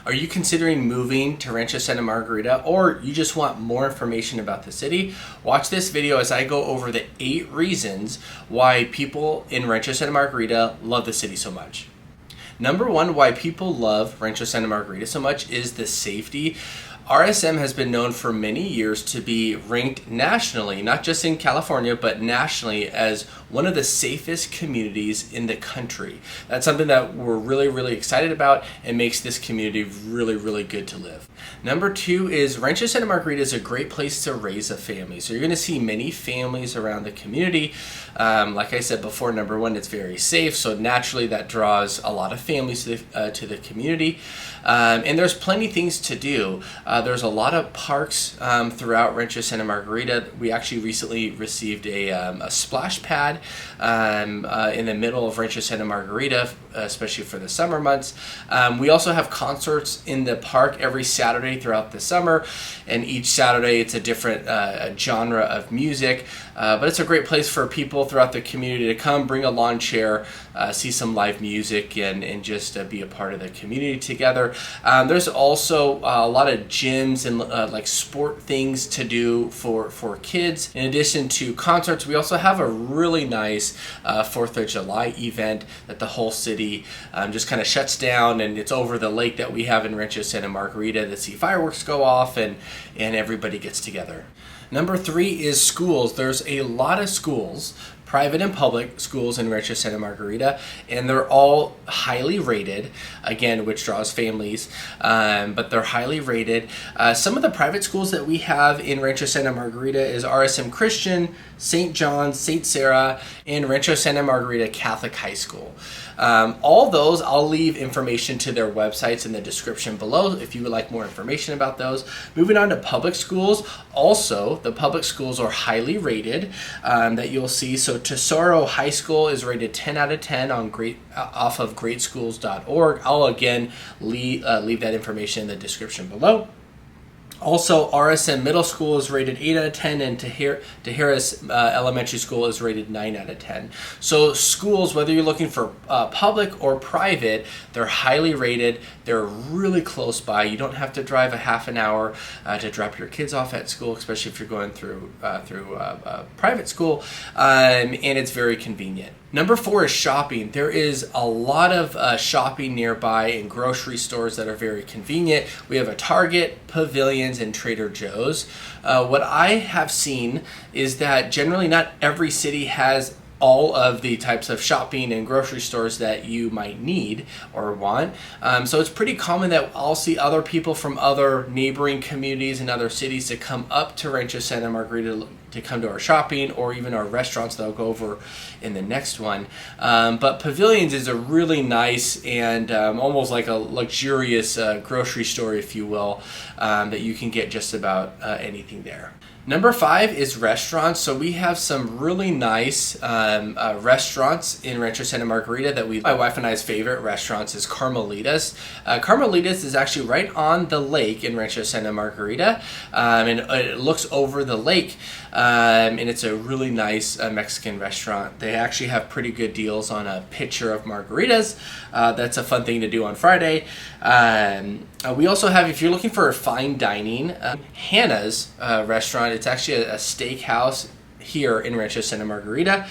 Are you considering moving to Rancho Santa Margarita, or you just want more information about the city? Watch this video as I go over the 8 reasons why people in Rancho Santa Margarita love the city so much. Number 1, why people love Rancho Santa Margarita so much is the safety. RSM has been known for many years to be ranked nationally, not just in California, but nationally, as one of the safest communities in the country. That's something that we're really excited about and makes this community really good to live. Number 2 is Rancho Santa Margarita is a great place to raise a family. So you're going to see many families around the community. Like I said before, number 1, it's very safe, so naturally that draws a lot of families to the community. And there's plenty of things to do. There's a lot of parks throughout Rancho Santa Margarita. We actually recently received a splash pad in the middle of Rancho Santa Margarita, especially for the summer months. We also have concerts in the park every Saturday throughout the summer, and each Saturday it's a different genre of music. But it's a great place for people throughout the community to come, bring a lawn chair, see some live music, and just be a part of the community together. There's also a lot of gyms and like sport things to do for kids. In addition to concerts, we also have a really nice 4th of July event that the whole city just kind of shuts down, and it's over the lake that we have in Rancho Santa Margarita to see fireworks go off, and everybody gets together. Number 3 is schools. There's a lot of schools, private and public schools in Rancho Santa Margarita, and they're all highly rated, again, which draws families, but they're highly rated. Some of the private schools that we have in Rancho Santa Margarita is RSM Christian, St. John's, St. Sarah, and Rancho Santa Margarita Catholic High School. All those, I'll leave information to their websites in the description below if you would like more information about those. Moving on to public schools, also the public schools are highly rated that you'll see. So Tesoro High School is rated 10 out of 10 on off of greatschools.org. I'll again leave that information in the description below. Also, RSM Middle School is rated 8 out of 10, and Tijeras Elementary School is rated 9 out of 10. So schools, whether you're looking for public or private, they're highly rated. They're really close by. You don't have to drive a half an hour to drop your kids off at school, especially if you're going through private school, and it's very convenient. Number 4 is shopping. There is a lot of shopping nearby in grocery stores that are very convenient. We have a Target, Pavilions, and Trader Joe's. What I have seen is that generally not every city has all of the types of shopping and grocery stores that you might need or want. So it's pretty common that I'll see other people from other neighboring communities and other cities to come up to Rancho Santa Margarita to come to our shopping or even our restaurants that I'll go over in the next one. But Pavilions is a really nice and almost like a luxurious grocery store, if you will, that you can get just about anything there. Number 5 is restaurants. So we have some really nice restaurants in Rancho Santa Margarita that my wife and I's favorite restaurants is Carmelita's. Carmelita's is actually right on the lake in Rancho Santa Margarita, and it looks over the lake, and it's a really nice Mexican restaurant. They actually have pretty good deals on a pitcher of margaritas. That's a fun thing to do on Friday. We also have, if you're looking for fine dining, Hannah's restaurant. It's actually a steakhouse here in Rancho Santa Margarita,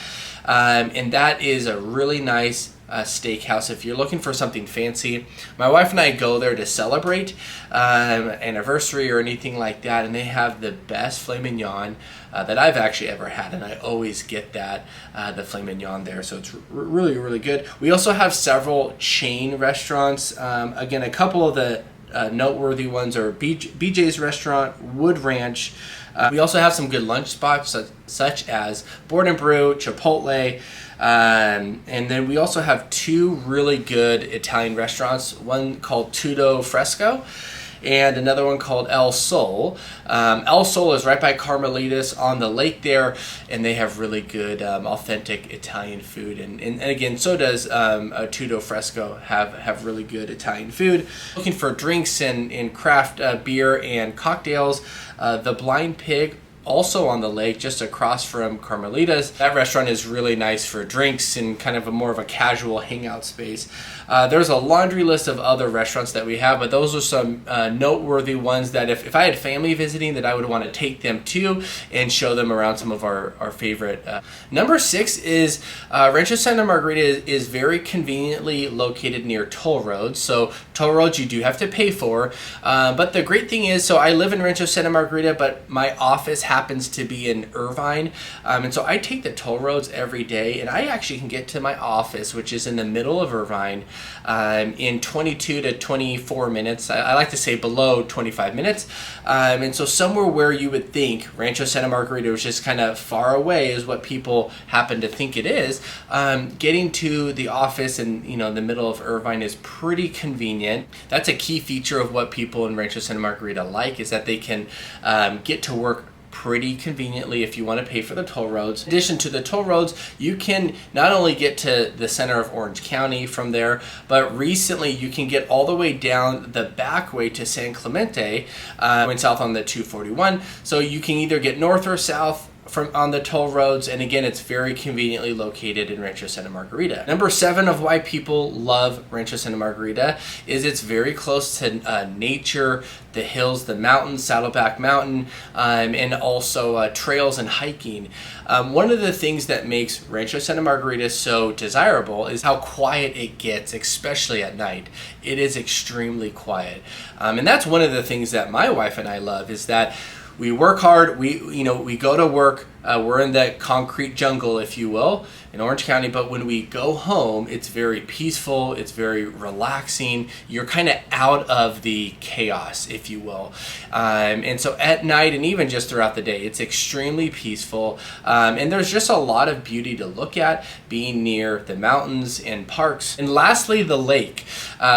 and that is a really nice steakhouse if you're looking for something fancy. My wife and I go there to celebrate anniversary or anything like that, and they have the best filet mignon that I've actually ever had, and I always get that the filet mignon there, so it's really good. We also have several chain restaurants. Again, a couple of the noteworthy ones are BJ's Restaurant, Wood Ranch. We also have some good lunch spots such as Board and Brew, Chipotle, and then we also have 2 really good Italian restaurants, one called Tutto Fresco and another one called El Sol. El Sol is right by Carmelitas on the lake there, and they have really good authentic Italian food. And again, so does Tutto Fresco have really good Italian food. Looking for drinks and craft beer and cocktails, the Blind Pig also on the lake, just across from Carmelita's. That restaurant is really nice for drinks and kind of more of a casual hangout space. There's a laundry list of other restaurants that we have, but those are some noteworthy ones that if I had family visiting, that I would want to take them to and show them around some of our favorite. Number 6 is Rancho Santa Margarita is very conveniently located near toll roads. So toll roads you do have to pay for, but the great thing is, so I live in Rancho Santa Margarita, but my office happens to be in Irvine, and so I take the toll roads every day, and I actually can get to my office, which is in the middle of Irvine, in 22 to 24 minutes. I like to say below 25 minutes, and so somewhere where you would think Rancho Santa Margarita was just kind of far away is what people happen to think it is. Getting to the office in the middle of Irvine is pretty convenient. That's a key feature of what people in Rancho Santa Margarita like, is that they can get to work pretty conveniently if you want to pay for the toll roads. In addition to the toll roads, you can not only get to the center of Orange County from there, but recently you can get all the way down the back way to San Clemente, going south on the 241. So you can either get north or south on the toll roads, and again, it's very conveniently located in Rancho Santa Margarita. Number 7 of why people love Rancho Santa Margarita is it's very close to nature, the hills, the mountains, Saddleback Mountain, and also trails and hiking. One of the things that makes Rancho Santa Margarita so desirable is how quiet it gets, especially at night. It is extremely quiet, and that's one of the things that my wife and I love, is that we work hard, we go to work, we're in that concrete jungle, if you will, in Orange County, but when we go home, it's very peaceful, it's very relaxing, you're kind of out of the chaos, if you will. And so at night, and even just throughout the day, it's extremely peaceful, and there's just a lot of beauty to look at, being near the mountains and parks. And lastly, the lake.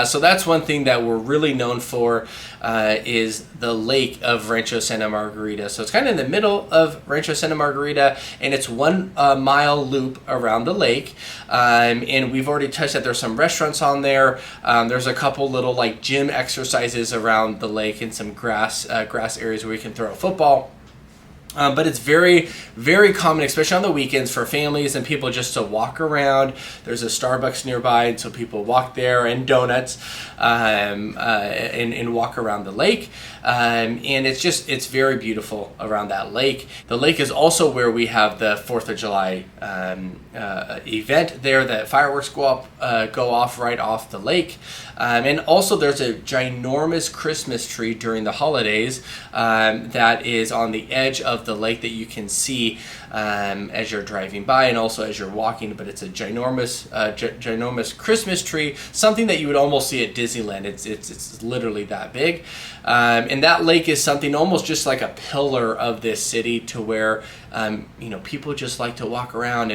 So that's one thing that we're really known for, is the lake of Rancho Santa Margarita. So it's kind of in the middle of Rancho Santa Margarita, and it's 1 mile loop around the lake, and we've already touched that there's some restaurants on there. There's a couple little like gym exercises around the lake, and some grass areas where we can throw a football. But it's very, very common, especially on the weekends, for families and people just to walk around. There's a Starbucks nearby, so people walk there, and donuts, and walk around the lake. And it's very beautiful around that lake. The lake is also where we have the 4th of July event there. The fireworks go off right off the lake. And also there's a ginormous Christmas tree during the holidays that is on the edge of the lake that you can see as you're driving by, and also as you're walking. But it's a ginormous Christmas tree, something that you would almost see at Disneyland. It's literally that big. And that lake is something almost just like a pillar of this city, to where people just like to walk around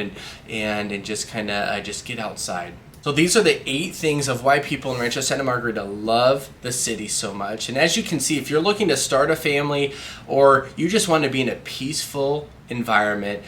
and just kind of just get outside. So these are the 8 things of why people in Rancho Santa Margarita love the city so much. And as you can see, if you're looking to start a family, or you just want to be in a peaceful environment,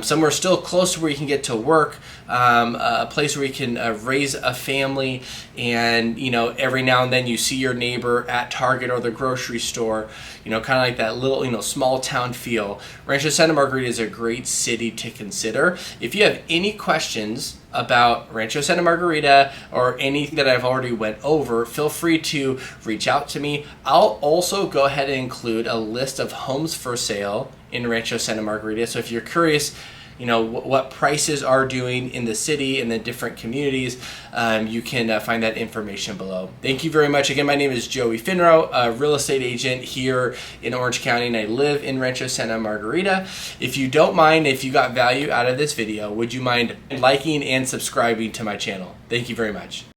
somewhere still close to where you can get to work, a place where you can raise a family, and every now and then you see your neighbor at Target or the grocery store, kind of like that little small town feel. Rancho Santa Margarita is a great city to consider. If you have any questions about Rancho Santa Margarita or anything that I've already went over, feel free to reach out to me. I'll also go ahead and include a list of homes for sale in Rancho Santa Margarita. So if you're curious, what prices are doing in the city and the different communities, you can find that information below. Thank you very much. Again, my name is Joey Finrow, a real estate agent here in Orange County, and I live in Rancho Santa Margarita. If you don't mind, if you got value out of this video, would you mind liking and subscribing to my channel? Thank you very much.